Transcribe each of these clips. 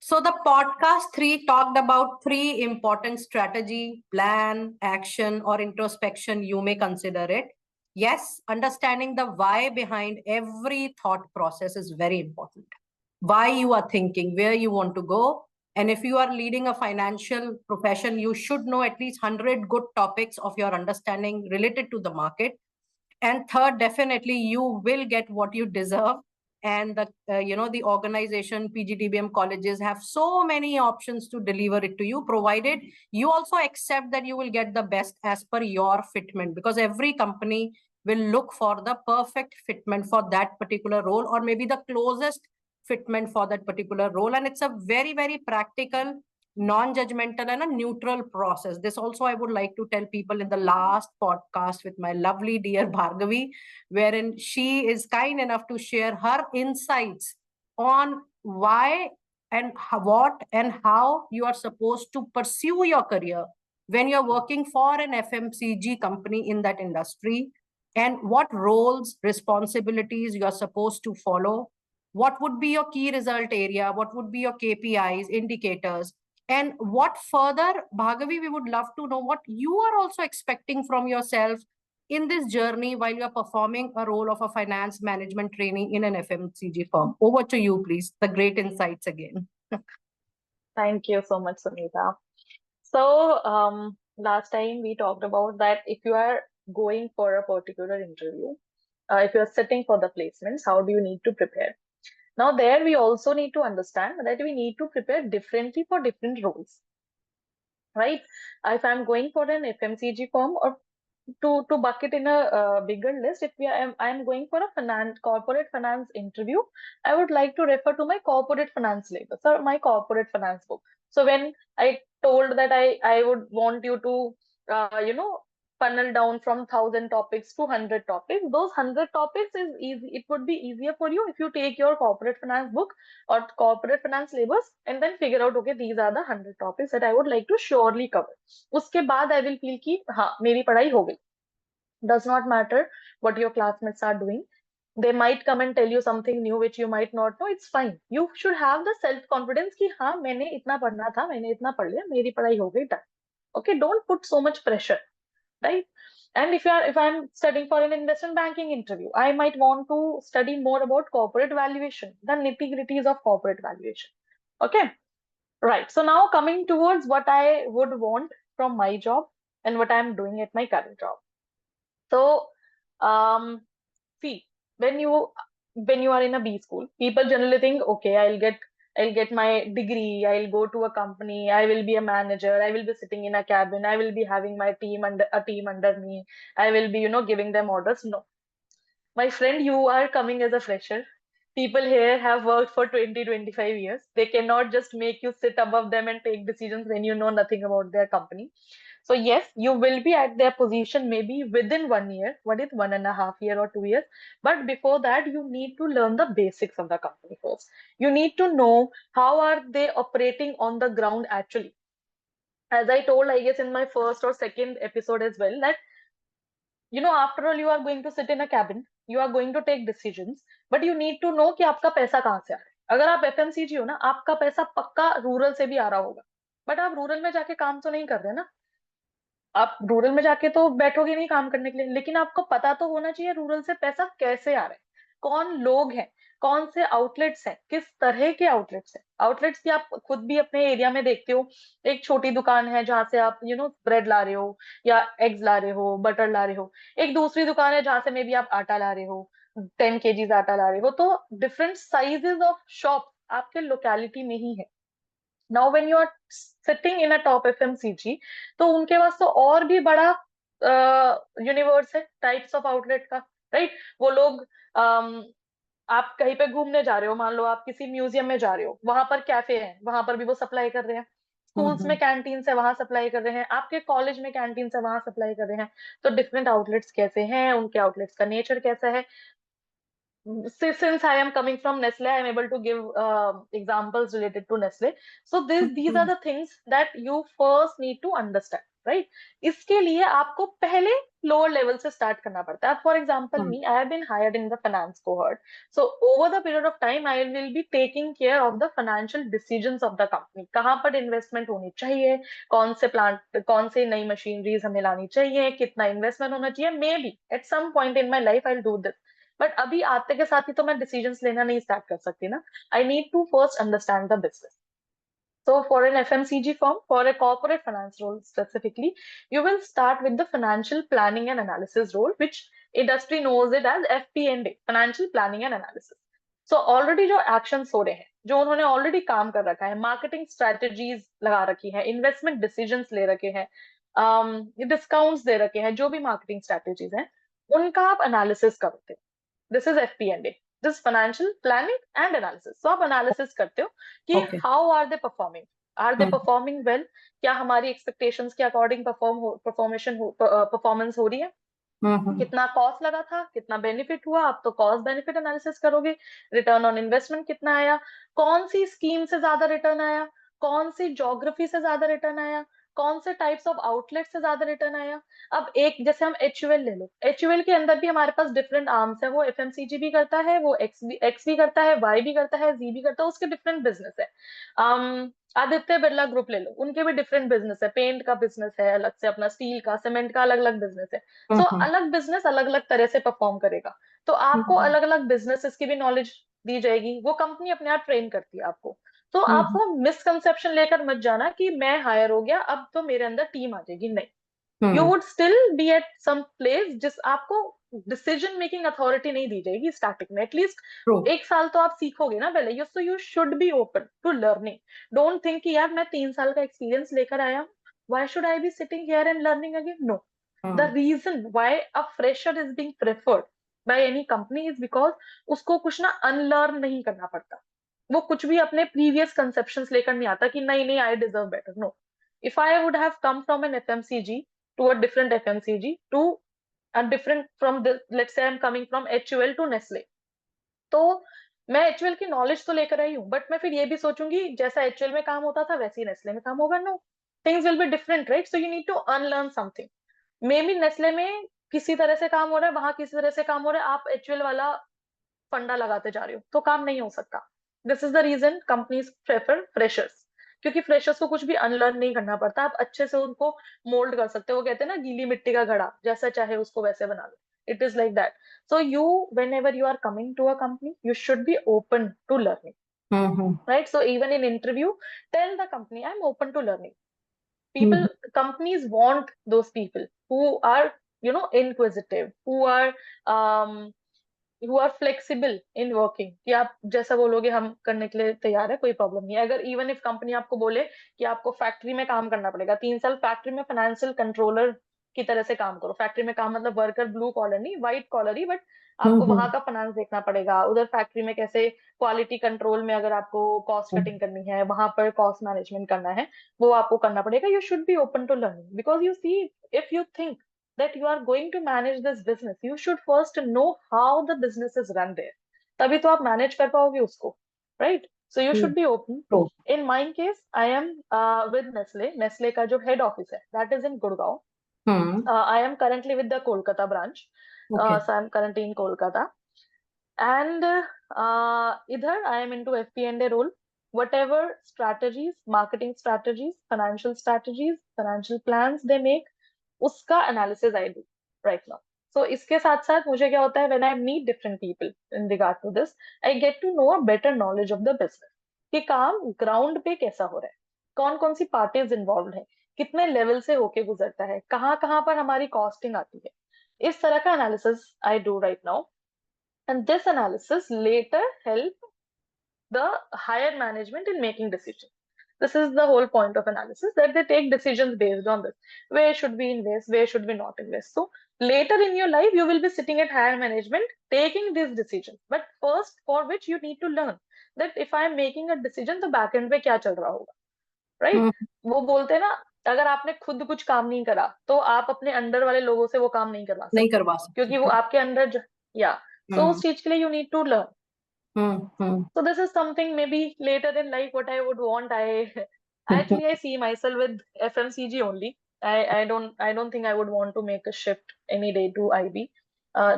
So the podcast 3 talked about 3 important strategy, plan, action, or introspection. You may consider it. Yes, understanding the why behind every thought process is very important. Why you are thinking, where you want to go. And if you are leading a financial profession, you should know at least 100 good topics of your understanding related to the market. And third, definitely you will get what you deserve. And the organization PGDBM colleges have so many options to deliver it to you, provided you also accept that you will get the best as per your fitment, because every company will look for the perfect fitment for that particular role, or maybe the closest fitment for that particular role. And it's a very, very practical, non-judgmental, and a neutral process. This also I would like to tell people in the last podcast with my lovely dear Bhargavi, wherein she is kind enough to share her insights on why and what and how you are supposed to pursue your career when you're working for an FMCG company in that industry, and what roles, responsibilities you are supposed to follow, what would be your key result area, what would be your KPIs, indicators, and what further, Bhargavi, we would love to know what you are also expecting from yourself in this journey while you're performing a role of a finance management trainee in an FMCG firm. Over to you, please. The great insights again. Thank you so much, Sunita. So, last time we talked about that if you are going for a particular interview, if you are sitting for the placements, how do you need to prepare? Now, there we also need to understand that we need to prepare differently for different roles, right? If I'm going for an FMCG firm, or to bucket in a bigger list, if I'm going for a corporate finance interview, I would like to refer to my corporate finance syllabus or my corporate finance book. So when I told that I would want you to funnel down from 1,000 topics to 100 topics, those 100 topics is easy. It would be easier for you if you take your corporate finance book or corporate finance syllabus and then figure out, okay, these are the 100 topics that I would like to surely cover. उसके बाद I will feel कि हाँ मेरी पढ़ाई हो गई. Does not matter what your classmates are doing. They might come and tell you something new which you might not know. It's fine. You should have the self confidence कि हाँ मैंने इतना पढ़ना था, मैंने इतना पढ़ लिया, मेरी पढ़ाई हो गई, done. Okay, don't put so much pressure, right? And if I'm studying for an investment banking interview, I might want to study more about corporate valuation, the nitty gritties of corporate valuation. Okay, right. So now coming towards what I would want from my job and what I'm doing at my current job. So, see, when you are in a B school, people generally think, okay, I'll get my degree, I'll go to a company, I will be a manager, I will be sitting in a cabin, I will be having my team under me, I will be, giving them orders. No, my friend, you are coming as a fresher. People here have worked for 20, 25 years. They cannot just make you sit above them and take decisions when you know nothing about their company. So yes, you will be at their position maybe within 1 year, what is 1.5 year or 2 years. But before that, you need to learn the basics of the company first. You need to know how are they operating on the ground actually. As I told, I guess in my first or second episode as well, that after all, you are going to sit in a cabin, you are going to take decisions, but you need to know कि आपका पैसा कहाँ से आ रहा है. अगर आप FMCG हो ना, आपका पैसा पक्का रूरल से भी आ रहा होगा, बट आप रूरल में जाके काम तो नहीं कर रहे ना. आप रूरल में जाके तो बैठोगे नहीं काम करने के लिए, लेकिन आपको पता तो होना चाहिए रूरल से पैसा कैसे आ रहा है, कौन लोग हैं, कौन से आउटलेट्स हैं, किस तरह के आउटलेट्स हैं. आउटलेट्स भी आप खुद भी अपने एरिया में देखते हो. एक छोटी दुकान है जहां से आप ब्रेड ला रहे हो या एग्स ला रहे हो, बटर ला रहे हो. एक दूसरी दुकान है जहां से मे बी आप आटा ला रहे हो, 10 kg आटा ला रहे हो. तो डिफरेंट साइजेस ऑफ शॉप आपके लोकेलिटी में ही है. Now when you are sitting in a top FMCG, तो उनके पास तो और भी बड़ा यूनिवर्स है टाइप्स ऑफ आउटलेट का, राइट? वो लोग आप कहीं पे घूमने जा रहे हो, मान लो आप किसी म्यूजियम में जा रहे हो, वहां पर कैफे है, वहां पर भी वो सप्लाई कर रहे हैं. स्कूल्स में कैंटीन है, वहां सप्लाई कर रहे हैं. आपके कॉलेज में कैंटीन है, वहां सप्लाई कर रहे हैं. तो डिफरेंट आउटलेट्स कैसे हैं, उनके आउटलेट्स का नेचर कैसा है. Since I am coming from Nestle, I am able to give examples related to Nestle. So these are the things that you first need to understand. Right? इसके लिए आपको पहले लोअर लेवल से start करना पड़ता है. For example hmm, me, I have been hired in the finance cohort. So over the period of time, I will be taking care of the financial decisions of the company. कहाँ पर investment होनी चाहिए, कौन से plant, कौन से नई machineries हमें लानी चाहिए, कितना इन्वेस्टमेंट होना चाहिए. Maybe at some point in my life I will do this, but अभी आते के साथ ही तो मैं डिसीजंस लेना नहीं स्टार्ट कर सकती ना. I need to first understand the business. So for an FMCG firm, for a corporate finance role specifically, you will start with the financial planning and analysis role, which industry knows it as FP&A, financial planning and analysis. So already जो actions हो रहे हैं, जो उन्होंने already काम कर रखा है, marketing strategies लगा रखी है, investment decisions ले रखे हैं, discounts दे रखे हैं, जो भी marketing strategies हैं, उनका आप analysis करते हो. This is FP&A. This financial planning and analysis. So आप analysis करते हो कि okay. how are they performing? Are they performing well? क्या हमारी expectations के according performance हो रही है? कितना कॉस्ट लगा था, कितना बेनिफिट हुआ, आप तो कॉस्ट बेनिफिट एनालिसिस करोगे. रिटर्न ऑन इन्वेस्टमेंट कितना आया, कौन सी स्कीम से ज्यादा रिटर्न आया, कौन सी ज्योग्राफी से ज्यादा रिटर्न आया, कौन से टाइप्स ऑफ आउटलेट से ज्यादा रिटर्न आया. अब एक जैसे हम एचयूएल ले लो, एचयूएल के अंदर भी हमारे पास डिफरेंट आर्म्स है. वो एफएमसीजी भी करता है, वो एक्स भी करता है, वाई भी करता है, जी भी करता है, उसके डिफरेंट बिजनेस है. आदित्य बिरला ग्रुप ले लो, उनके भी डिफरेंट बिजनेस है. पेंट का बिजनेस है अलग से, अपना स्टील का, सीमेंट का अलग अलग बिजनेस है. सो अलग बिजनेस अलग अलग तरह से परफॉर्म करेगा. तो आपको अलग अलग बिजनेसेस की भी नॉलेज दी जाएगी, वो कंपनी अपने आप ट्रेन करती है आपको. तो आप वो मिसकंसेप्शन लेकर मत जाना कि मैं हायर हो गया अब तो मेरे अंदर टीम आ जाएगी. नहीं, you would still be at some place जिस आपको डिसीजन मेकिंग अथॉरिटी नहीं दी जाएगी स्टार्टिंग में. At least True. 1 साल तो आप सीखोगे ना पहले. So you should be open to learning. Don't think कि यार मैं 3 साल का एक्सपीरियंस लेकर आया हूँ, why should I be sitting here and learning again? No. The reason why a fresher is being preferred by any company is because उसको कुछ ना अनलर्न नहीं करना पड़ता. वो कुछ भी अपने प्रीवियस कंसेप्शंस लेकर नहीं आता कि नहीं नहीं I deserve better. No. If I would have come from an FMCG to a different FMCG to a different from the, let's say I'm coming from HUL to Nestle, तो मैं HUL की knowledge तो लेकर आई हूँ, but मैं फिर ये भी सोचूंगी जैसा HUL में काम होता था वैसे ही नेस्ले में काम होगा. No, things will be different, right? So you need to unlearn something. Maybe Nestle में किसी तरह से काम हो रहा है, वहां किसी तरह से काम हो रहा है, आप HUL वाला फंडा लगाते जा रहे हो तो काम नहीं हो सकता. This is the reason companies prefer freshers, क्योंकि फ्रेशर्स को कुछ भी अनलर्न नहीं करना पड़ता. आप अच्छे से उनको मोल्ड कर सकते हो. वो कहते हैं ना गीली मिट्टी का घड़ा, जैसा चाहे उसको वैसे बना लो. It is like that. So you, whenever you are coming to a company, you should be open to learning, right? So even in interview, tell the company, I'm open to learning. People, companies want those people who are, inquisitive, um, who are flexible in working. कि आप जैसा बोलोगे हम करने के लिए तैयार है, कोई प्रॉब्लम नहीं है. अगर इवन इफ कंपनी आपको बोले कि आपको फैक्ट्री में काम करना पड़ेगा 3 साल, फैक्ट्री में फाइनेंशियल कंट्रोलर की तरह से काम करो. फैक्ट्री में काम मतलब वर्कर, ब्लू कॉलर नहीं, व्हाइट कॉलर ही, बट आपको वहां का फाइनेंस देखना पड़ेगा. उधर फैक्ट्री में कैसे क्वालिटी कंट्रोल में, अगर आपको कॉस्ट कटिंग करनी है, वहां पर कॉस्ट मैनेजमेंट करना है, वो आपको करना पड़ेगा. You should be open to learning, because you see, if you think that you are going to manage this business, you should first know how the business is run there. तभी तो आप manage कर पाओगे उसको, right? So you should be open. True. In my case, I am with Nestle. Nestle का जो head office है, that is in Gurgaon. I am currently with the Kolkata branch. Okay. So I am currently in Kolkata. And either I am into FP&A role. Whatever strategies, marketing strategies, financial plans they make, उसका analysis I do right now. So इसके साथ साथ मुझे क्या होता है, when I meet different people in regard to this, I get to know a better knowledge of the business कि काम ग्राउंड पे कैसा हो रहा है, कौन कौन सी पार्टीज इन्वॉल्व है, कितने लेवल से होके गुजरता है, कहाँ कहाँ पर हमारी कॉस्टिंग आती है. इस तरह का analysis I do right now. And this analysis later help the higher management in making decisions. This is the whole point of analysis, that they take decisions based on this. Where should we invest? Where should we not invest? So later in your life, you will be sitting at higher management taking these decisions. But first, for which you need to learn that if I am making a decision, तो back end पे क्या चल रहा होगा, right? वो बोलते हैं ना, अगर आपने खुद कुछ काम नहीं करा तो आप अपने अंडर वाले लोगों से वो काम नहीं करवा नहीं सकते, करवा सकते. क्योंकि वो आपके अंडर या so उस चीज के लिए you need to learn. So this is something maybe later in life what I would want. I actually I see myself with FMCG only. I don't think I would want to make a shift any day to IB.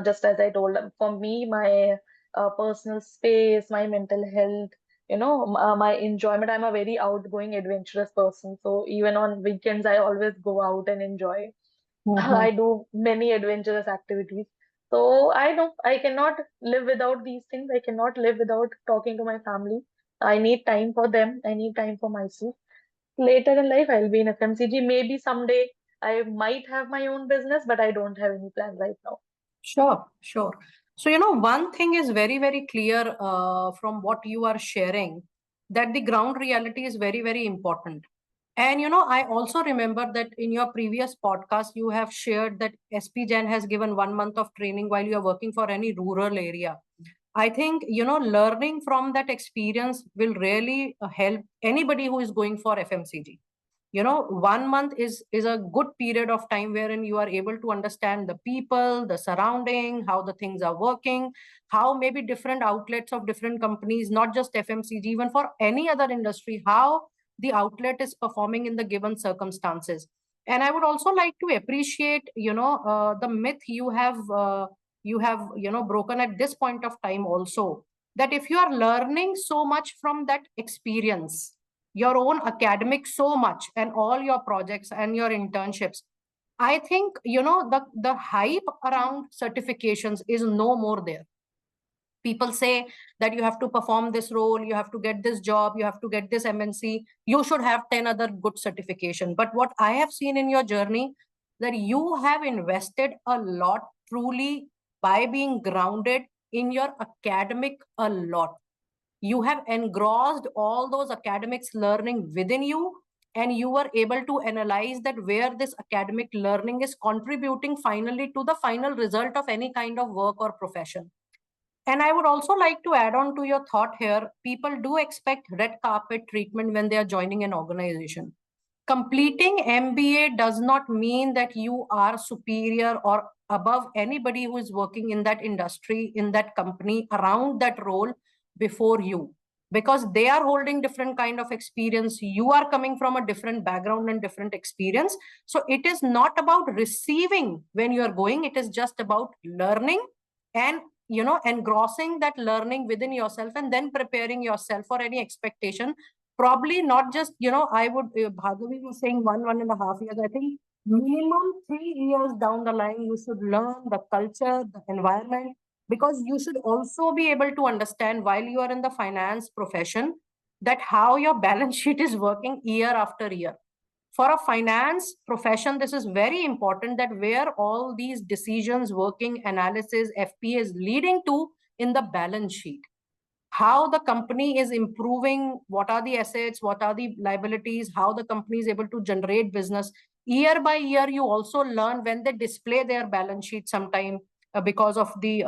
Just as I told them, for me, my personal space, my mental health, my enjoyment. I'm a very outgoing, adventurous person. So even on weekends, I always go out and enjoy. Mhm. I do many adventurous activities. So I know I cannot live without these things. I cannot live without talking to my family. I need time for them. I need time for myself. Later in life, I'll be in FMCG. Maybe someday I might have my own business, but I don't have any plans right now. Sure, sure. So, one thing is very, very clear from what you are sharing, that the ground reality is very, very important. And, I also remember that in your previous podcast, you have shared that SP Jain has given 1 month of training while you are working for any rural area. I think, learning from that experience will really help anybody who is going for FMCG. 1 month is a good period of time wherein you are able to understand the people, the surrounding, how the things are working, how maybe different outlets of different companies, not just FMCG, even for any other industry, how the outlet is performing in the given circumstances. And I would also like to appreciate the myth you have broken at this point of time also, that if you are learning so much from that experience, your own academics so much, and all your projects and your internships, I think the hype around certifications is no more there. People say that you have to perform this role, you have to get this job, you have to get this MNC, you should have 10 other good certification. But what I have seen in your journey, that you have invested a lot truly by being grounded in your academic a lot. You have engrossed all those academics learning within you, and you were able to analyze that where this academic learning is contributing finally to the final result of any kind of work or profession. And I would also like to add on to your thought here. People do expect red carpet treatment when they are joining an organization. Completing MBA does not mean that you are superior or above anybody who is working in that industry, in that company, around that role before you, because they are holding different kind of experience. You are coming from a different background and different experience. So it is not about receiving when you are going, it is just about learning and engrossing that learning within yourself, and then preparing yourself for any expectation. Probably not just, I would, Bhargavi was saying 1.5 years. I think minimum 3 years down the line, you should learn the culture, the environment, because you should also be able to understand while you are in the finance profession, that how your balance sheet is working year after year. For a finance profession, this is very important, that where all these decisions, working analysis, FP is leading to in the balance sheet, how the company is improving, what are the assets, what are the liabilities, how the company is able to generate business. Year by year, you also learn when they display their balance sheet sometime, because of the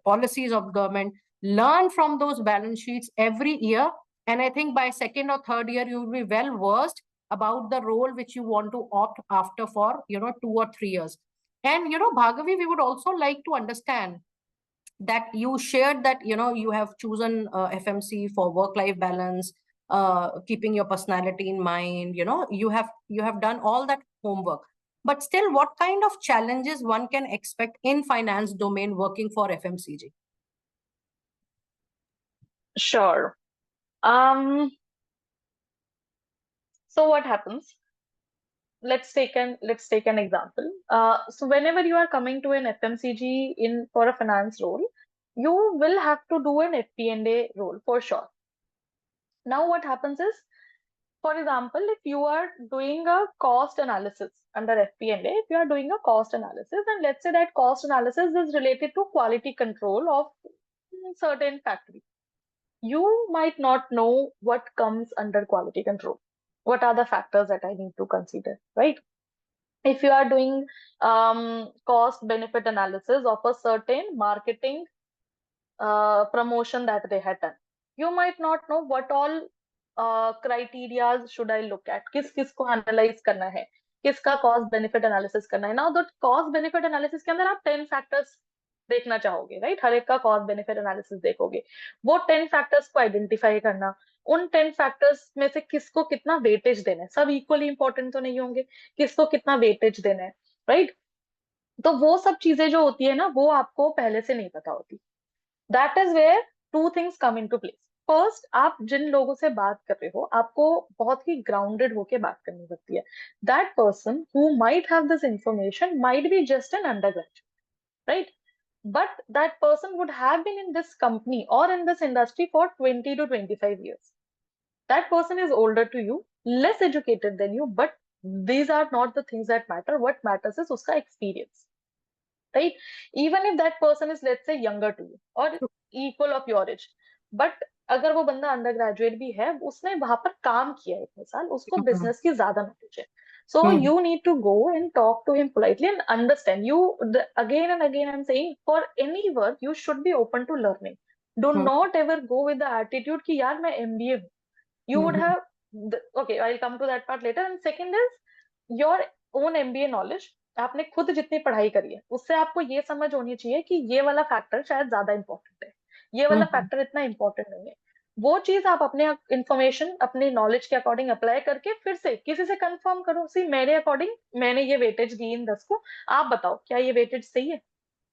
policies of government. Learn from those balance sheets every year. And I think by second or third year, you will be well versed about the role which you want to opt after for 2 or 3 years. And Bhargavi, we would also like to understand that you shared that you have chosen FMC for work life balance, keeping your personality in mind. You have done all that homework, but still, what kind of challenges one can expect in finance domain working for FMCG? Sure. Um, so what happens? Let's take an example. So whenever you are coming to an FMCG in for a finance role, you will have to do an FP&A role for sure. Now what happens is, for example, if you are doing a cost analysis under FP&A, if you are doing a cost analysis, and let's say that cost analysis is related to quality control of certain factory, you might not know what comes under quality control. What are the factors that I need to consider, right? If you are doing cost benefit analysis of a certain marketing promotion that they had done, you might not know what all criteria should I look at, किस को analyze करना है, किसका cost benefit analysis करना है. Now the cost benefit analysis के अंदर आप 10 factors देखना चाहोगे, राइट? हर एक का कॉस्ट बेनिफिट एनालिसिस देखोगे। वो 10 फैक्टर्स को आइडेंटिफाई करना, उन 10 फैक्टर्स में से किसको कितना वेटेज देना है, सब इक्वली इंपॉर्टेंट तो नहीं होंगे, किसको कितना वेटेज देना है, राइट? तो वो सब चीजें जो होती है ना, वो आपको पहले से नहीं पता होती। That is where two things come in to place. First, आप जिन लोगों से बात कर रहे हो, आपको बहुत ही ग्राउंडेड होके बात करनी पड़ती है। That person who might have this information might be just an under graduate, right? But that person would have been in this company or in this industry for 20 to 25 years. That person is older to you, less educated than you, but these are not the things that matter. What matters is uska experience, right? Even if that person is, let's say, younger to you or equal of your age, but अगर वो बंदा under graduate भी है, उसने वहां पर काम किया है इतने साल, उसको हम्म बिजनेस की ज्यादा नॉलेज है, so hmm you need to go and talk to him politely and understand. Again and again I'm saying, for any work you should be open to learning. Do hmm not ever go with the attitude कि यार मैं MBA हूँ. You would hmm have okay, I'll come to that part later. And second is your own MBA knowledge. आपने खुद जितनी पढ़ाई करी है, उससे आपको ये समझ होनी चाहिए कि ये वाला फैक्टर शायद ज्यादा इंपॉर्टेंट है, ये वाला हम्म फैक्टर इतना इंपॉर्टेंट नहीं है। वो चीज आप अपने इंफॉर्मेशन, अपने नॉलेज के अकॉर्डिंग अप्लाई करके फिर से किसी से कंफर्म करो, सी मेरे अकॉर्डिंग मैंने ये वेटेज दी इन 10 को, आप बताओ क्या ये वेटेज सही है?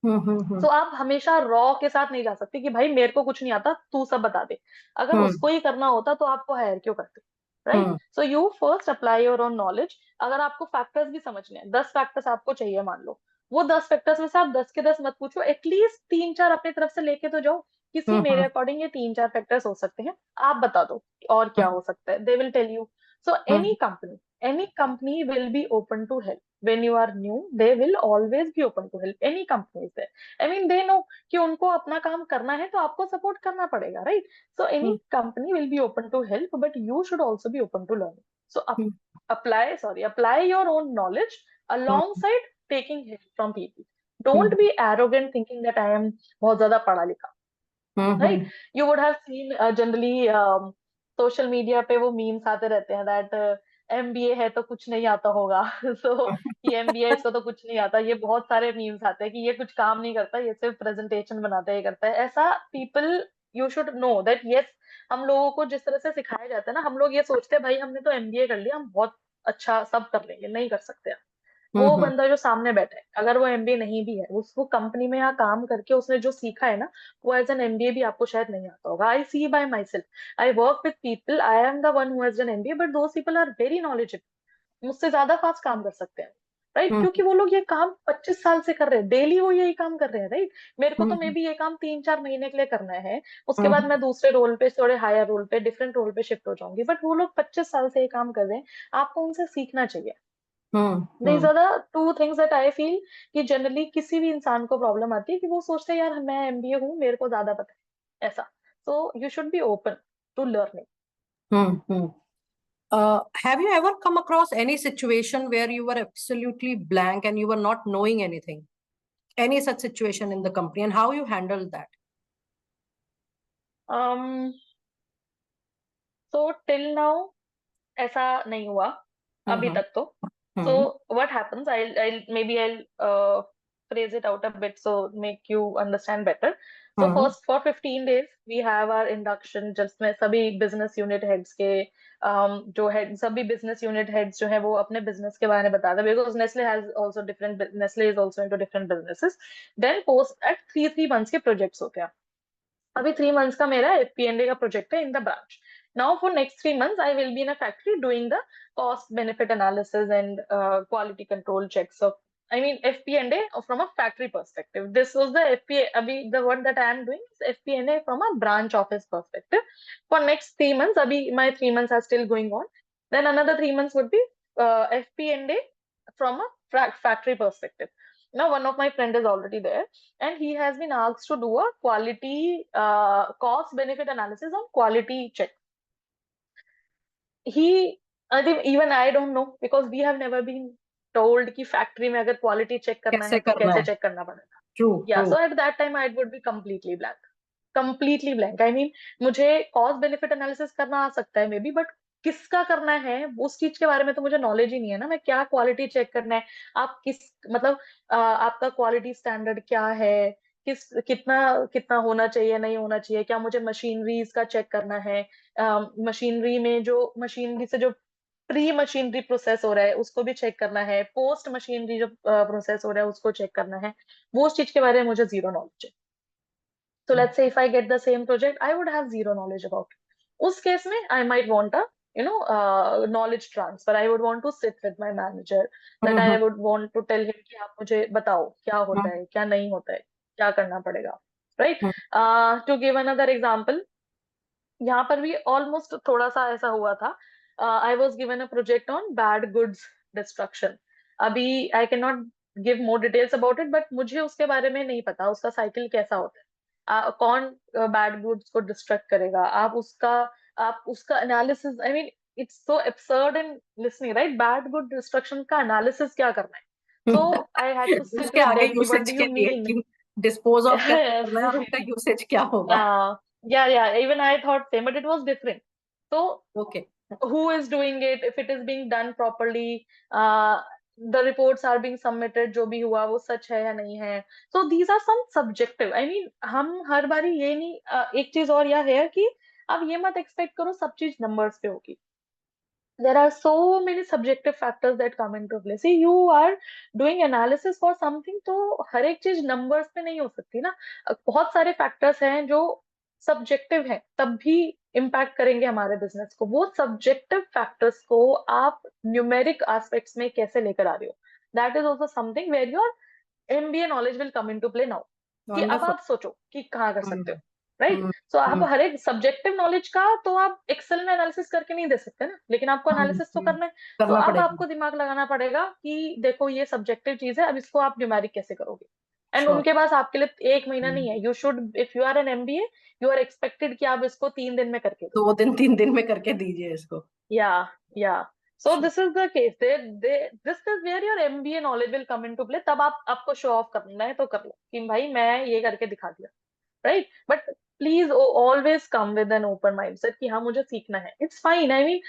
हम्म तो आप हमेशा रॉ के साथ नहीं जा सकते कि भाई मेरे को कुछ नहीं आता, तू सब बता दे। अगर हम्म उसको ही करना होता तो आपको हायर क्यों करते, right? Hmm so you first apply your own knowledge. अगर आपको फैक्टर्स भी समझने हैं, 10 फैक्टर्स आपको चाहिए मान लो, वो 10 फैक्टर्स में से आप 10 के 10 मत पूछो, एटलीस्ट 3-4 अपनी तरफ से लेके तो जाओ, किसी मेरे हम्म अकॉर्डिंग ये 3-4 फैक्टर्स हो सकते हैं, आप बता दो और क्या हो सकता है, they will tell you. So any company will be open to help. When you are new, they will always be open to help. Any company is there. I mean, they know कि उनको अपना काम करना है तो आपको support करना पड़ेगा, right? So any hmm company will be open to help, but you should also be open to learn. So hmm apply your own knowledge hmm alongside taking help from people. Hmm Don't be arrogant thinking that I am बहुत ज्यादा पढ़ा लिखा, right? Hmm you would have seen generally social media पे वो memes आते रहते हैं that MBA है तो कुछ नहीं आता होगा सो ये MBA इसको तो कुछ नहीं आता, ये बहुत सारे मीम्स आते हैं कि ये कुछ काम नहीं करता, ये सिर्फ प्रेजेंटेशन बनाता है, ये करता है ऐसा। People, you should know that yes, हम लोगों को जिस तरह से सिखाया जाता है ना, हम लोग ये सोचते हैं भाई हमने तो MBA कर लिया, हम बहुत अच्छा सब कर लेंगे, नहीं कर सकते। वो हम्म बंदा जो सामने बैठा है, अगर वो MBA नहीं भी है, उसको कंपनी में यहाँ काम करके उसने जो सीखा है ना, वो एज एन MBA भी आपको शायद नहीं आता होगा। I see by myself, I work with people, I am the one who has done MBA, but those people are very knowledgeable, मुझसे ज्यादा फास्ट काम कर सकते हैं, राइट? हम्म क्योंकि वो लोग ये काम 25 साल से कर रहे हैं, डेली वो यही काम कर रहे हैं, राइट? मेरे को तो मे हम्म बी ये काम 3-4 महीने के लिए करना है, उसके बाद हम्म मैं दूसरे रोल पे, थोड़े हायर रोल पे, डिफरेंट रोल पे शिफ्ट हो जाऊंगी, बट वो लोग 25 साल से ये काम कर रहे हैं, आपको उनसे सीखना चाहिए। These hmm are the two things that I feel कि जनरली किसी भी इंसान को प्रॉब्लम आती है कि वो सोचते हैं यार मैं MBA हूँ, मेरे को ज्यादा पता है, ऐसा। So you should be open to learning. Hmm have you ever come across any situation where you were absolutely blank and you were not knowing anything? Any such situation in the company and how you handled that? um so till now ऐसा नहीं हुआ अभी Mm-hmm. तक तो. So Mm-hmm. what happens, I'll phrase it out a bit so make you understand better. So Mm-hmm. first, for 15 days we have our induction, जिसमें सभी business unit heads के जो head, सभी business unit heads जो है वो अपने business के बारे में बताते हैं, because Nestle has also Nestle is also into different businesses. Then post at 3 months के projects होते हैं. अभी 3 months का मेरा FP&A का प्रोजेक्ट है in the branch. Now for next 3 months I will be in a factory doing the cost benefit analysis and quality control checks of, I mean FP&A from a factory perspective. This was the FP. Abhi, the one that I am doing is FP&A from a branch office perspective. For next 3 months, abhi my 3 months are still going on. Then another 3 months would be FP&A from a factory perspective. Now one of my friend is already there, and he has been asked to do a quality cost benefit analysis on quality check. He, I think even I don't know, because we have never been told कि factory में अगर quality check करना है कैसे तो करना कैसे है? चेक करना पड़ेगा. True, या true. So at that time I would be completely blank. I mean, मुझे कॉस्ट बेनिफिट एनालिसिस करना आ सकता है मे बी, बट किसका करना है उस चीज के बारे में तो मुझे नॉलेज ही नहीं है ना. मैं क्या क्वालिटी चेक करना है, आप किस मतलब आपका क्वालिटी स्टैंडर्ड क्या है, कितना कितना होना चाहिए, नहीं होना चाहिए, क्या मुझे मशीनरीज का चेक करना है, मशीनरी में जो मशीनरी से जो प्री मशीनरी प्रोसेस हो रहा है उसको भी चेक करना है, पोस्ट मशीनरी जो प्रोसेस हो रहा है उसको चेक करना है, वो उस चीज के बारे में मुझे जीरो नॉलेज है. So let's say if I get the same project, I would have zero knowledge about it. उस केस में I might want a knowledge transfer. I would want to sit with my manager, that I would want to tell him कि आप मुझे बताओ क्या होता है, क्या नहीं होता है, क्या करना पड़ेगा, right? To give another example, यहाँ पर भी ऑलमोस्ट थोड़ा सा ऐसा हुआ था. I was given a project on bad goods destruction. अभी I can not give more details about it, but मुझे उसके बारे में नहीं पता उसका साइकिल कैसा होता है. कौन बैड गुड्स को डिस्ट्रक्ट करेगा, आप उसका analysis, I mean it's so absurd in listening, right? Bad good destruction का एनालिसिस क्या करना है. सो आई हैड टू सिट उसके विद आगे देम कि व्हाट यूसेज डू के यू लिए मीन. कि डिस्पोज ऑफ कैसे करना है और उसका यूसेज क्या होगा. Yeah, even I thought same, but it was different. So okay. who is doing it, if it is being done properly, the reports are being submitted, जो भी हुआ वो सच है या नहीं है. So these are some subjective, I mean हम हर बारी ये नहीं, एक चीज और यह है कि आप ये मत एक्सपेक्ट करो सब चीज नंबर्स पे होगी. There are so many subjective factors that come into play. See, you are doing analysis for something, तो हर एक चीज numbers पे नहीं हो सकती ना. बहुत सारे factors हैं जो subjective हैं, तब भी impact करेंगे हमारे business को. वो subjective factors को आप numeric aspects में कैसे लेकर आ रहे हो, that is also something where your MBA knowledge will come into play now. कि अब वंडरफुल. आप सोचो कि कहाँ कर सकते हो, राइट? सो आप हर एक सब्जेक्टिव नॉलेज का तो आप एक्सेल में एनालिसिस करके नहीं दे सकते ना, लेकिन आपको एनालिसिस तो करना है. तो करना अब पड़ेगा. आपको दिमाग लगाना पड़ेगा कि देखो ये सब्जेक्टिव चीज है, अब इसको आप न्यूमेरिक कैसे करोगे. And sure. उनके पास आपके लिए एक महीना नहीं है. You should, if you are an MBA, you are expected कि आप इसको 3 दिन में करके दो. 2 दिन 3 दिन में करके दीजिए इसको. या so this is the case. This is where your MBA knowledge will come into play. तब आप आपको शो ऑफ करना है तो कर लो कि भाई मैं ये करके दिखा दिया, right? But please always come with an open mindset कि हाँ मुझे सीखना है. इट्स फाइन, आई मीन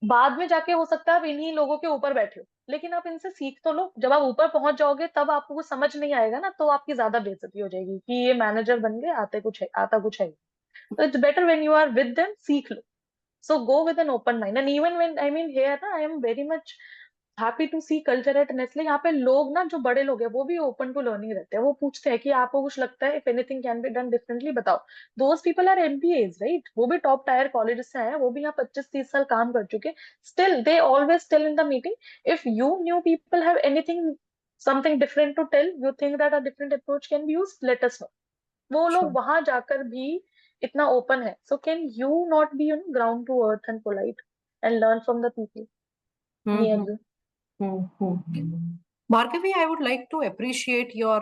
बाद में जाके हो सकता है आप इन्हीं लोगों के ऊपर बैठे हो, लेकिन आप इनसे सीख तो लो. जब आप ऊपर पहुंच जाओगे तब आपको कुछ समझ नहीं आएगा ना, तो आपकी ज्यादा बेइज्जती हो जाएगी कि ये मैनेजर बन गए, आते कुछ है, आता कुछ है. तो it's better when you are with them, सीख लो. So go with an open mind. And even when, I mean here ना, I am very much happy to see culture at Nestle. यहाँ पे लोग ना, जो बड़े लोग हैं वो भी open to learning रहते हैं. वो पूछते हैं कि आपको कुछ लगता है, if anything can be done differently बताओ. Those people are MBAs, right? वो भी top tier colleges से आए हैं, वो भी यहाँ 25-30 साल काम कर चुके हैं. Still they always tell in the meeting, if you new people have anything, something different to tell, you think that a different approach can be used, let us know. वो लोग श्योर. वहां जाकर भी इतना ओपन है. So can you not be ground to earth and polite and learn from the people near you. Bhargavi, I would like to appreciate your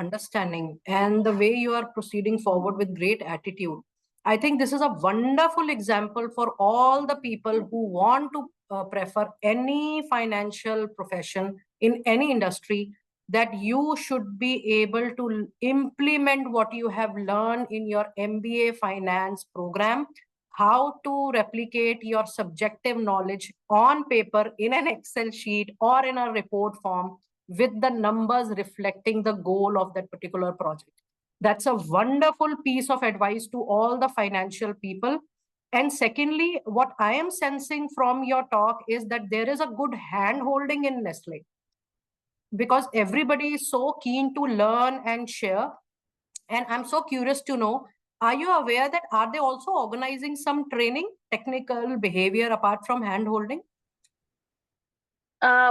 understanding and the way you are proceeding forward with great attitude. I think this is a wonderful example for all the people who want to prefer any financial profession in any industry, that you should be able to implement what you have learned in your MBA finance program, how to replicate your subjective knowledge on paper in an Excel sheet or in a report form with the numbers reflecting the goal of that particular project. That's a wonderful piece of advice to all the financial people. And secondly, what I am sensing from your talk is that there is a good hand holding in Nestle, because everybody is so keen to learn and share. And I'm so curious to know, are you aware that are they also organizing some training, technical behavior apart from hand holding?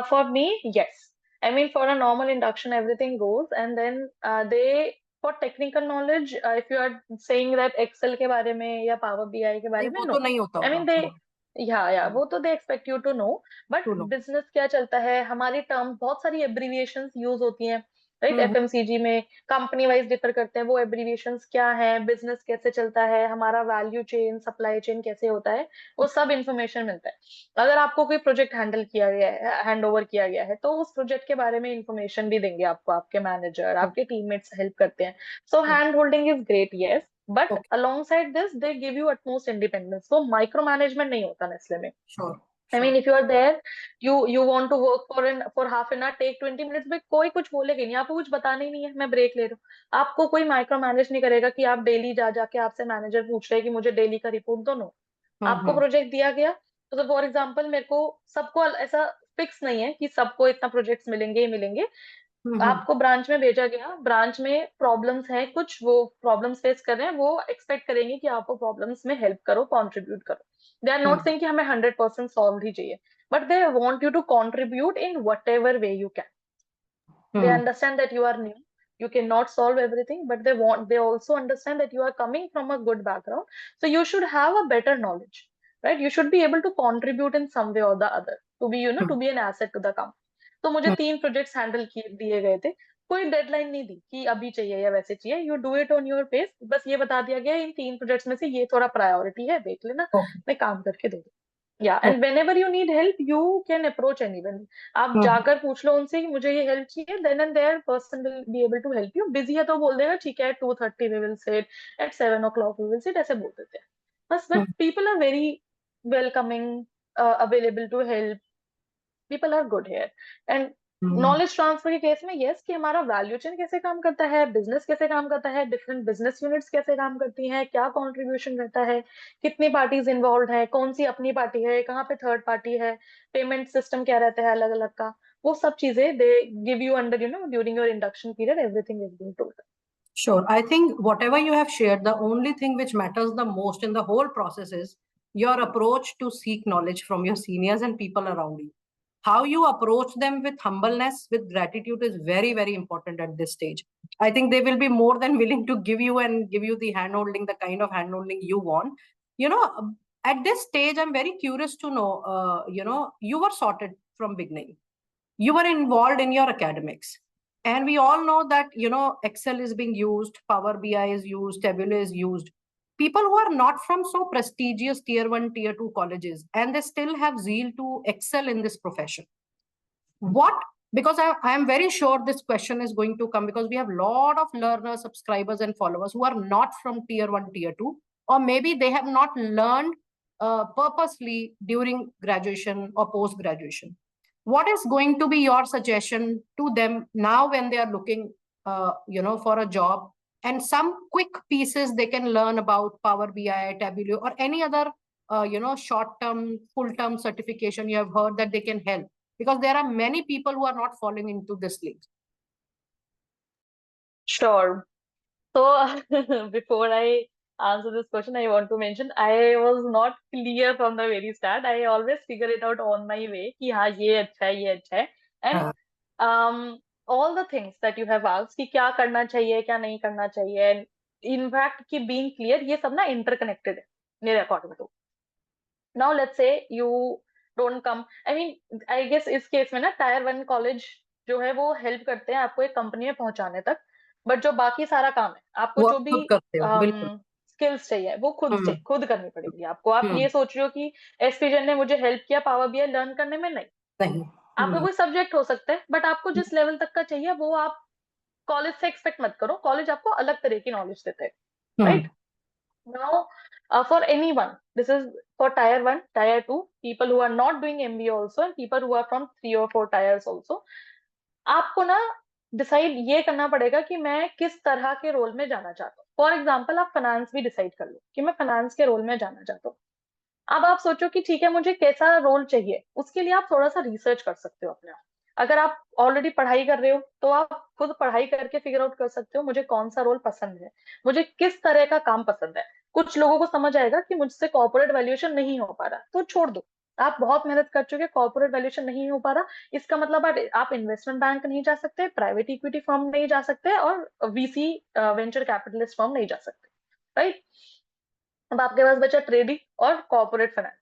For me, yes. I mean, for a normal induction, everything goes, and then they, for technical knowledge, if you are saying that Excel के बारे में या Power BI के नहीं, बारे में, वो no. तो नहीं होता I mean, होगा. they, yeah, वो तो they expect you to know. But To know. business क्या चलता है, हमारी terms, बहुत सारी abbreviations use होती हैं, राइट? FMCG में कंपनी वाइज डिफर करते हैं वो एब्रीविएशंस क्या है, बिजनेस कैसे चलता है, हमारा वैल्यू चेन, सप्लाई चेन कैसे होता है, वो सब इंफॉर्मेशन मिलता है. अगर आपको कोई प्रोजेक्ट हैंडल किया गया है, हैंड ओवर किया गया है, तो उस प्रोजेक्ट के बारे में इंफॉर्मेशन भी देंगे आपको, आपके मैनेजर, आपके टीममेट्स हेल्प करते हैं. सो hand holding is great, yes, but Okay, along side this they give you utmost independence. वो माइक्रो मैनेजमेंट नहीं होता नेस्ले में. sure, I mean, if you are there, you want to work for half an hour, take 20 minutes में कोई कुछ बोलेगा नहीं, आपको कुछ बताना ही नहीं है, मैं ब्रेक ले रहा हूँ। आपको कोई माइक्रो मैनेज नहीं करेगा कि आप डेली जा जाके आपसे मैनेजर पूछ रहे हैं कि मुझे डेली का रिपोर्ट दो। नो, आपको प्रोजेक्ट दिया गया तो फॉर एग्जाम्पल मेरे को सबको ऐसा फिक्स नहीं है कि सबको इतना प्रोजेक्ट्स मिलेंगे ही मिलेंगे। आपको ब्रांच में भेजा गया, ब्रांच में प्रॉब्लम्स है कुछ, वो प्रॉब्लम्स फेस कर रहे हैं, वो एक्सपेक्ट करेंगे कि आप वो प्रॉब्लम्स में हेल्प करो, कंट्रीब्यूट करो। दे आर नॉट सेइंग कि हमें 100% सॉल्व ही चाहिए, but they want you to contribute in whatever way you can. They understand that you are new, you cannot solve everything, but they also understand that you are coming from a good background, so you should have a better knowledge, right? You should be able to contribute in some way or the other to be, to be an asset to the company. तो मुझे 3 projects handle दिए गए थे, कोई deadline नहीं दी कि अभी चाहिए या वैसे चाहिए, you do it on your pace. बस ये बता दिया गया इन 3 प्रोजेक्ट्स में से ये थोड़ा प्रायोरिटी है, देख लेना, मैं काम करके दे दूँ। या and when ever you need help you can approach anyone. आप जाकर पूछ लो उनसे कि मुझे ये हेल्प चाहिए, then and their person will be able to help you. Busy है तो बोल देगा ठीक है, 2:30 we will sit, at 7 o'clock we will sit, ऐसे बोल देते हैं बस। But people are very welcoming, available to help, people are good here. And knowledge transfer के केस में यस, कि हमारा वैल्यू चेन कैसे काम करता है, बिजनेस कैसे काम करता है, डिफरेंट बिजनेस यूनिट्स कैसे काम करती हैं, क्या कंट्रीब्यूशन रहता है, कितनी पार्टीज इन्वॉल्व है, कौन सी अपनी पार्टी है, कहाँ पे थर्ड पार्टी है, पेमेंट सिस्टम क्या रहता है अलग अलग का, वो सब चीजें they give you under during your induction period, everything is being told. Sure. I think whatever you have shared, the only thing which matters the most in the whole process is your approach to seek knowledge from your seniors and people around you. How you approach them with humbleness, with gratitude is very, very important at this stage. I think they will be more than willing to give you the handholding, the kind of handholding you want. At this stage, I'm very curious to know, you were sorted from beginning. You were involved in your academics. And we all know that, Excel is being used, Power BI is used, Tableau is used. People who are not from so prestigious tier 1, tier 2 colleges, and they still have zeal to excel in this profession. Because I am very sure this question is going to come, because we have a lot of learners, subscribers, and followers who are not from tier 1, tier 2, or maybe they have not learned purposely during graduation or post graduation. What is going to be your suggestion to them now when they are looking, for a job, and some quick pieces they can learn about Power BI, Tableau, or any other, short-term, full-term certification you have heard that they can help? Because there are many people who are not falling into this link. Sure. So before I answer this question, I want to mention I was not clear from the very start. I always figure it out on my way कि हाँ ये अच्छा है, ये अच्छा है. And all the things that you have asked कि क्या करना चाहिए, क्या नहीं करना चाहिए, and in fact कि being clear, ये सब ना interconnected है मेरे according to. Now let's say you don't come. I mean, I guess इस केस में ना Tier 1 कॉलेज जो है वो हेल्प करते हैं आपको एक कंपनी में पहुंचाने तक, बट जो बाकी सारा काम है आपको जो भी स्किल्स चाहिए वो खुद करनी पड़ेगी आपको। आप ये सोच रहे हो कि एसपी जैन ने मुझे हेल्प किया पावर बीआई लर्न करने में, नहीं। आपका कोई सब्जेक्ट हो सकता है, बट आपको जिस लेवल तक का चाहिए वो आप कॉलेज से एक्सपेक्ट मत करो, कॉलेज आपको अलग तरह की नॉलेज देते हैं, right? Now, for anyone, this is for Tier 1, Tier 2, people who are not doing MBA also, and people who are from 3 or 4 tiers also. आपको ना डिसाइड ये करना पड़ेगा कि मैं किस तरह के रोल में जाना चाहता हूँ। फॉर एग्जाम्पल आप फाइनेंस भी डिसाइड कर लो कि मैं फाइनेंस के रोल में जाना चाहता हूँ। अब आप सोचो कि ठीक है मुझे कैसा रोल चाहिए, उसके लिए आप थोड़ा सा रिसर्च कर सकते हो अपने आप। अगर आप ऑलरेडी पढ़ाई कर रहे हो तो आप खुद पढ़ाई करके फिगर आउट कर सकते हो मुझे कौन सा रोल पसंद है, मुझे किस तरह का काम पसंद है। कुछ लोगों को समझ आएगा कि मुझसे कॉर्पोरेट वैल्यूएशन नहीं हो पा रहा, तो छोड़ दो। आप बहुत मेहनत कर चुके, कॉर्पोरेट वैल्यूएशन नहीं हो पा रहा, इसका मतलब आप इन्वेस्टमेंट बैंक नहीं जा सकते, प्राइवेट इक्विटी फर्म नहीं जा सकते, और वीसी वेंचर कैपिटलिस्ट फर्म नहीं जा सकते, राइट? अब आपके पास बचा ट्रेडिंग और कॉर्पोरेट फाइनेंस।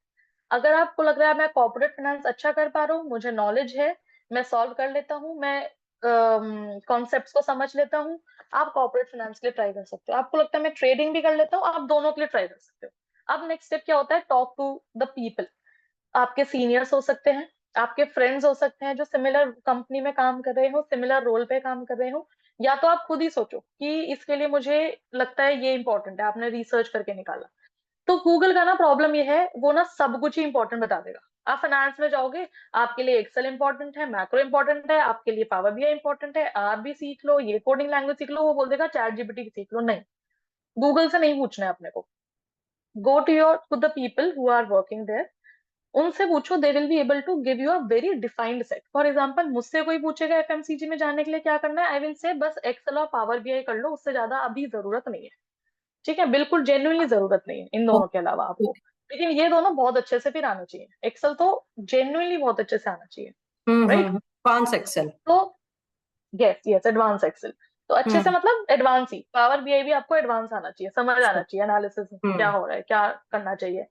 अगर आपको लग रहा है मैं कॉर्पोरेट फाइनेंस अच्छा कर पा रहा हूँ, मुझे नॉलेज है, मैं सॉल्व कर लेता हूँ, मैं कॉन्सेप्ट्स को समझ लेता हूँ, आप कॉर्पोरेट फाइनेंस के लिए ट्राई कर सकते हो। आपको लगता है मैं ट्रेडिंग भी कर लेता हूँ, आप दोनों के लिए ट्राई कर सकते हो। अब नेक्स्ट स्टेप क्या होता है? Talk to the people. आपके सीनियर्स हो सकते हैं, आपके फ्रेंड्स हो सकते हैं जो सिमिलर कंपनी में काम कर रहे हो, सिमिलर रोल पे काम कर रहे हो, या तो आप खुद ही सोचो कि इसके लिए मुझे लगता है ये इंपॉर्टेंट है, आपने रिसर्च करके निकाला। तो गूगल का ना प्रॉब्लम ये है, वो ना सब कुछ ही इंपॉर्टेंट बता देगा। आप फाइनेंस में जाओगे, आपके लिए एक्सेल इंपॉर्टेंट है, मैक्रो इंपॉर्टेंट है, आपके लिए पावर बीआई इंपॉर्टेंट है, आप भी सीख लो, ये कोडिंग लैंग्वेज सीख लो, वो बोल देगा चैट जीपीटी सीख लो। नहीं, गूगल से नहीं पूछना है अपने को। Go to the people who are working there, उनसे पूछो, they will be able to give you a very defined set. For example, मुझसे कोई पूछेगा एफएमसीजी में जाने के लिए क्या करना है, आई विल से बस एक्सेल और पावर बीआई कर लो, उससे ज्यादा अभी जरूरत नहीं है। ठीक है, बिल्कुल जेन्युइनली जरूरत नहीं है इन दोनों के अलावा आपको। लेकिन ये दोनों बहुत अच्छे से फिर आना चाहिए, एक्सेल तो जेन्युइनली बहुत अच्छे से आना चाहिए। Right, advance Excel. तो यस यस, एडवांस एक्सेल तो अच्छे से, हम्म मतलब एडवांस ही। पावर बीआई भी आपको एडवांस आना चाहिए, समझ आना चाहिए एनालिसिस क्या हम्म हो रहा है, क्या करना चाहिए।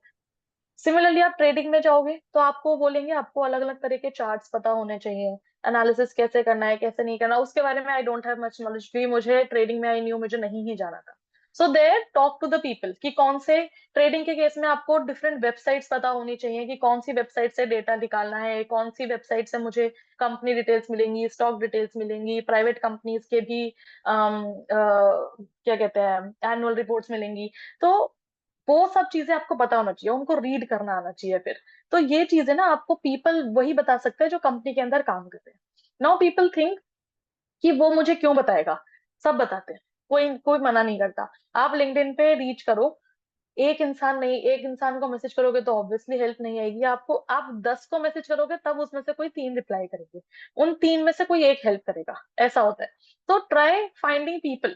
सिमिलरली आप ट्रेडिंग में जाओगे तो आपको बोलेंगे आपको अलग अलग तरह के चार्ट्स पता होने चाहिए, एनालिसिस कैसे करना है कैसे नहीं करना, उसके बारे में I don't have much knowledge, क्योंकि मुझे ट्रेडिंग में आई न्यू, मुझे नहीं ही जाना था। So there talk to the people कि कौन से ट्रेडिंग के केस में आपको डिफरेंट वेबसाइट्स पता होनी चाहिए, कि कौन सी वेबसाइट से डेटा निकालना है, कौन सी वेबसाइट से मुझे कंपनी डिटेल्स मिलेंगी, स्टॉक डिटेल्स मिलेंगी, प्राइवेट कंपनीज के भी क्या कहते हैं एनुअल रिपोर्ट्स मिलेंगी। तो वो सब चीजें आपको पता होना चाहिए, उनको रीड करना आना चाहिए फिर। तो ये चीजें ना आपको पीपल वही बता सकते हैं जो कंपनी के अंदर काम करते हैं। नाउ पीपल थिंक कि वो मुझे क्यों बताएगा, सब बताते हैं, कोई कोई मना नहीं करता। आप लिंक्डइन पे रीच करो, एक इंसान नहीं, एक इंसान को मैसेज करोगे तो ऑब्वियसली हेल्प नहीं आएगी आपको, आप 10 को मैसेज करोगे तब उसमें से कोई 3 रिप्लाई करेंगे, उन 3 में से कोई एक हेल्प करेगा, ऐसा होता है। तो try finding people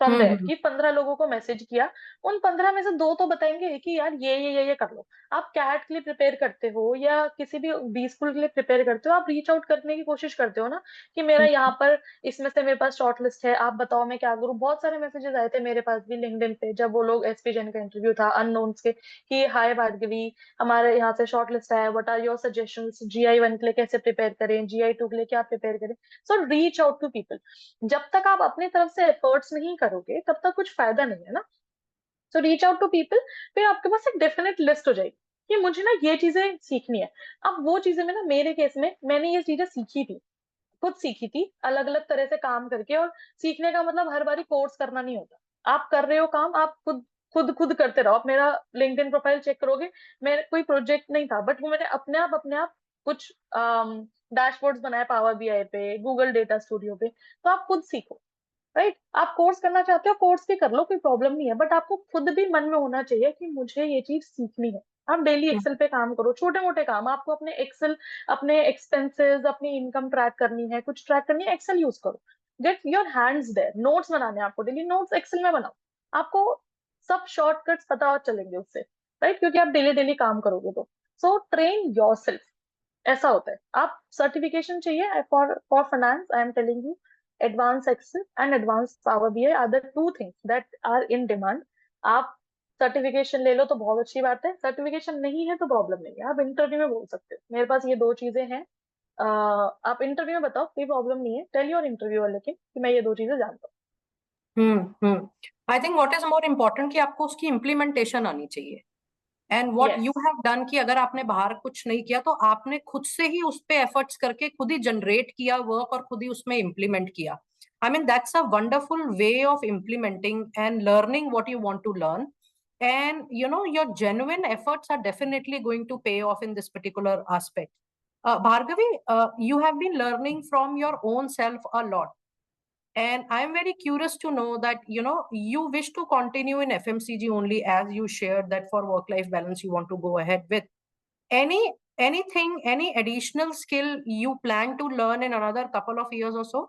from there, hmm कि 15 लोगों को मैसेज किया, उन 15 में से 2 तो बताएंगे कि यार ये कर लो। आप कैट के लिए प्रिपेयर करते हो या किसी भी बी स्कूल के लिए प्रिपेयर करते हो, आप रीच आउट करने की कोशिश करते हो ना, कि मेरा यहाँ पर इसमें से मेरे पास शॉर्ट लिस्ट है, आप बताओ मैं क्या करूँ। बहुत सारे मैसेजेस आए थे मेरे पास भी लिंक्डइन पे, जब वो लोग एसपी जैन का इंटरव्यू था अननोन्स के, कि हाय भार्गवी, हमारे यहाँ से शॉर्ट लिस्ट है, what are your suggestions, GI 1 के लिए कैसे प्रिपेयर करें, GI 2 के लिए क्या प्रिपेयर करें। So reach out to people. जब तक आप अपनी तरफ से एफर्ट्स नहीं करोगे तब तक कुछ फायदा नहीं है ना। So reach out to people, फिर आपके पास एक डेफिनेट लिस्ट हो जाएगी कि मुझे ना ये चीजें सीखनी है। अब वो चीजें में ना, मेरे केस में मैंने ये चीजें सीखी थी, खुद सीखी थी अलग अलग तरह से काम करके। और सीखने का मतलब हर बारी कोर्स करना नहीं होता, आप कर रहे हो काम, आप खुद खुद खुद करते रहो। आप मेरा लिंक्डइन प्रोफाइल चेक करोगे, मेरा कोई प्रोजेक्ट नहीं था, बट वो मैंने अपने आप कुछ डैशबोर्ड्स बनाए पावर बीआई पे, गूगल डेटा स्टूडियो पे। तो आप खुद सीखो। राइट, आप कोर्स करना चाहते हो कोर्स भी कर लो, कोई प्रॉब्लम नहीं है, बट आपको खुद भी मन में होना चाहिए कि मुझे ये चीज सीखनी है। आप डेली एक्सेल पे काम करो, छोटे मोटे काम, आपको अपने एक्सेल, अपने एक्सपेंसेस, अपनी इनकम ट्रैक करनी है, कुछ ट्रैक करनी है, एक्सेल यूज करो। Get your hands there, notes बनाने हैं आपको, डेली नोट्स एक्सेल में बनाओ। आपको सब शॉर्टकट्स पता चलेंगे उससे, राइट, क्योंकि आप डेली डेली काम करोगे तो। सो ट्रेन योरसेल्फ, ऐसा होता है। आप सर्टिफिकेशन चाहिए for for finance, I am telling you, advance Excel and advance Power BI are the 2 things that are in demand. आप सर्टिफिकेशन ले लो तो बहुत अच्छी बात है, सर्टिफिकेशन नहीं है तो प्रॉब्लम नहीं है, आप इंटरव्यू में बोल सकते हो मेरे पास ये 2 चीजें हैं। आप इंटरव्यू में बताओ, कोई प्रॉब्लम नहीं है, टेल योर इंटरव्यूअर लेकिन कि मैं ये 2 चीजें जानता I think what is more important कि आपको उसकी इम्प्लीमेंटेशन आनी चाहिए। एंड हूँ। What you yes have done कि अगर आपने बाहर कुछ नहीं किया तो आपने खुद से ही उस पे एफर्ट्स करके खुद ही जनरेट किया वर्क और खुद ही उसमें इम्प्लीमेंट किया। I mean that's a wonderful way of implementing and learning what you want to learn. And you know your genuine efforts are definitely going to pay off in this particular aspect. Bhargavi, you have been learning from your own self a lot, and I'm very curious to know that you wish to continue in FMCG only, as you shared that for work life balance you want to go ahead with. Any additional skill you plan to learn in another couple of years or so,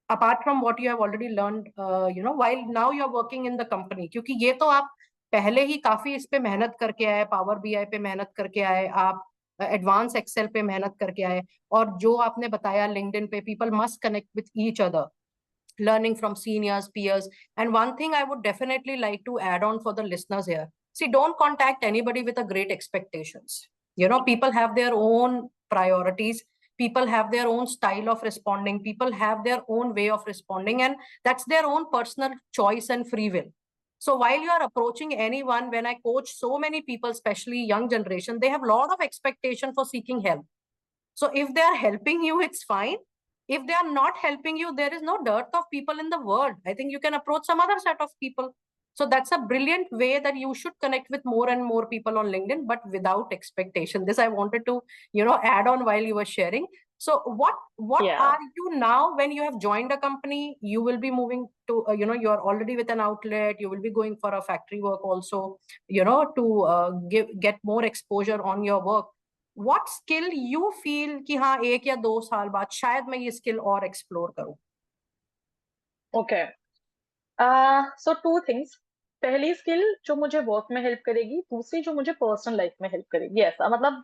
apart from what you have already learned while now you're working in the company? क्योंकि ये तो आप पहले ही काफी इस पे मेहनत करके आए, पावर बीआई पे मेहनत करके आए, आप एडवांस एक्सेल पे मेहनत करके आए, और जो आपने बताया लिंक्डइन पे people must connect with each other, learning from seniors, peers. And one thing I would definitely like to add on for the listeners here, see, don't contact anybody with a great expectations. People have their own priorities, people have their own style of responding, people have their own way of responding, and that's their own personal choice and free will. So while you are approaching anyone, when I coach so many people, especially young generation, they have a lot of expectation for seeking help. So if they are helping you, it's fine. If they are not helping you, there is no dearth of people in the world. I think you can approach some other set of people. So that's a brilliant way that you should connect with more and more people on LinkedIn, but without expectation. This I wanted to, add on while you were sharing. So what Yeah. are you now when you have joined a company? You will be moving to, you're already with an outlet. You will be going for a factory work also, to get more exposure on your work. What skill you feel कि हाँ 1 या 2 साल बाद शायद मैं ये skill और explore करूँ? Okay. So two things. पहली स्किल जो मुझे वर्क में हेल्प करेगी, दूसरी जो मुझे पर्सनल लाइफ में हेल्प करेगी। ऐसा मतलब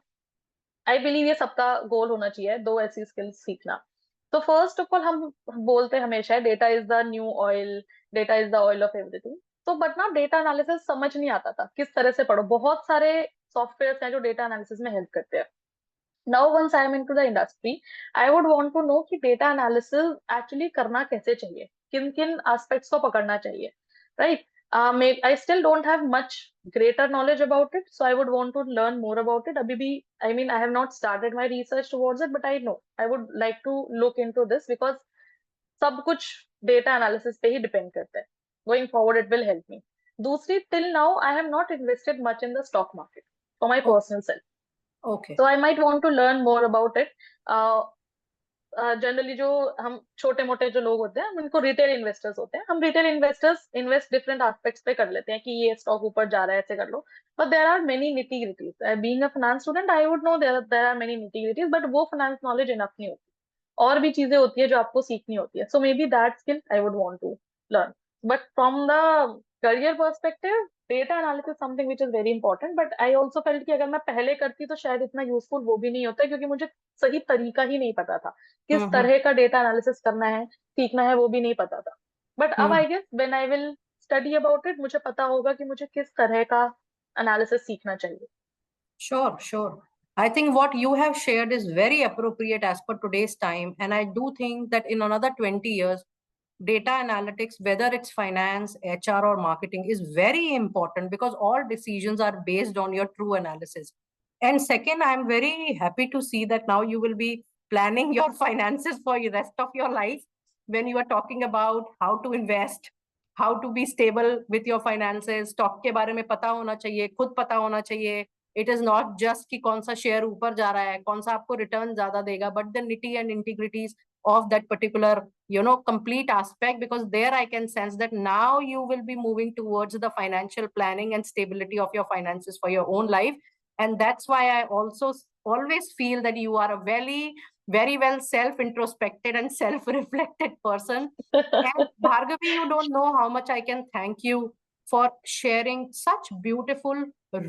आई बिलीव ये सबका गोल होना चाहिए, दो ऐसी स्किल्स सीखना। तो फर्स्ट ऑफ ऑल हम बोलते हैं हमेशा data is the new oil, data is the oil of everything. तो बट ना डेटा एनालिसिस समझ नहीं आता था किस तरह से पढ़ो। बहुत सारे सॉफ्टवेयर हैं जो डेटा एनालिसिस में हेल्प करते हैं। Now once I am into the industry, I would want to know कि डेटा एनालिसिस एक्चुअली करना कैसे चाहिए, किन किन एस्पेक्ट्स को पकड़ना चाहिए, right? I still don't have much greater knowledge about it, so I would want to learn more about it. Abhi bhi, I mean, I have not started my research towards it, but I know I would like to look into this because सब कुछ data analysis पे ही depend करता है. Going forward, it will help me. दूसरी, till now, I have not invested much in the stock market for my personal self. Okay. So I might want to learn more about it. Generally जो हम छोटे मोटे जो लोग होते हैं, हम उनको रिटेल इन्वेस्टर्स होते हैं। हम retail investors invest different aspects पे कर लेते हैं कि ये स्टॉक ऊपर जा रहा है, ऐसे कर लो। But there are many nitty gritties. Being a finance student, I would know there are many nitty gritties, but वो फाइनेंस नॉलेज इनफ नहीं होती। और भी चीजें होती है जो आपको सीखनी होती है। So maybe that skill I would want to learn. But from the career perspective, data analysis something which is very important, but I also felt कि अगर मैं पहले करती तो शायद इतना यूजफुल वो भी नहीं होता, क्योंकि मुझे सही तरीका ही नहीं पता था किस तरह का डेटा एनालिसिस करना है, सीखना है, वो भी नहीं पता था। बट अब I guess when I will study about it, मुझे पता होगा कि मुझे किस तरह का एनालिसिस सीखना चाहिए। Sure, sure. I think what you have shared is very appropriate as per today's time. And I do think that in another 20 years, data analytics, whether it's finance, HR, or marketing, is very important because all decisions are based on your true analysis. And second, I'm very happy to see that now you will be planning your finances for the rest of your life when you are talking about how to invest, how to be stable with your finances. Stock के बारे में पता होना चाहिए, खुद पता होना चाहिए. It is not just कि कौन सा शेयर ऊपर जा रहा है, कौन सा आपको रिटर्न ज्यादा देगा, but the nitty and integrities of that particular, complete aspect, because there I can sense that now you will be moving towards the financial planning and stability of your finances for your own life. And that's why I also always feel that you are a very, very well self-introspected and self-reflected person. And Bhargavi, you don't know how much I can thank you for sharing such beautiful,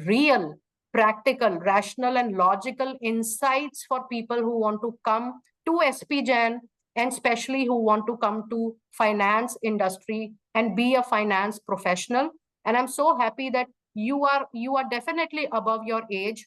real, practical, rational, and logical insights for people who want to come to SP Jain, and especially who want to come to finance industry and be a finance professional. And I'm so happy that you are definitely above your age,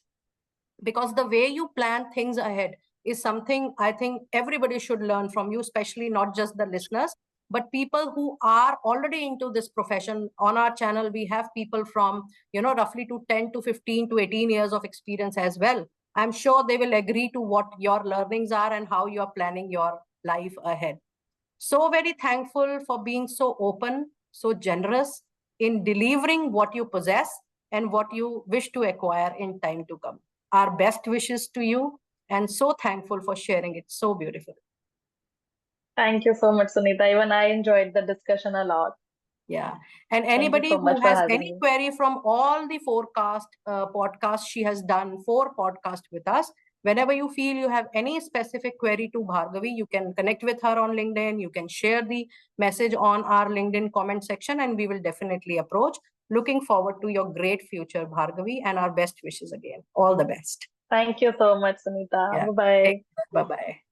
because the way you plan things ahead is something I think everybody should learn from you, especially not just the listeners, but people who are already into this profession. On our channel, we have people from, roughly to 10 to 15 to 18 years of experience as well. I'm sure they will agree to what your learnings are and how you're planning your life ahead. So very thankful for being so open, so generous in delivering what you possess and what you wish to acquire in time to come. Our best wishes to you, and so thankful for sharing it so beautifully. Thank you so much, Sunita. Even I enjoyed the discussion a lot. Yeah. And Thank you anybody so who much for has having any me. query from all the podcasts she has done, 4 podcasts with us, whenever you feel you have any specific query to Bhargavi, you can connect with her on LinkedIn. You can share the message on our LinkedIn comment section, and we will definitely approach. Looking forward to your great future, Bhargavi, and our best wishes again. All the best. Thank you so much, Sunita. Yeah. Bye-bye. Bye-bye.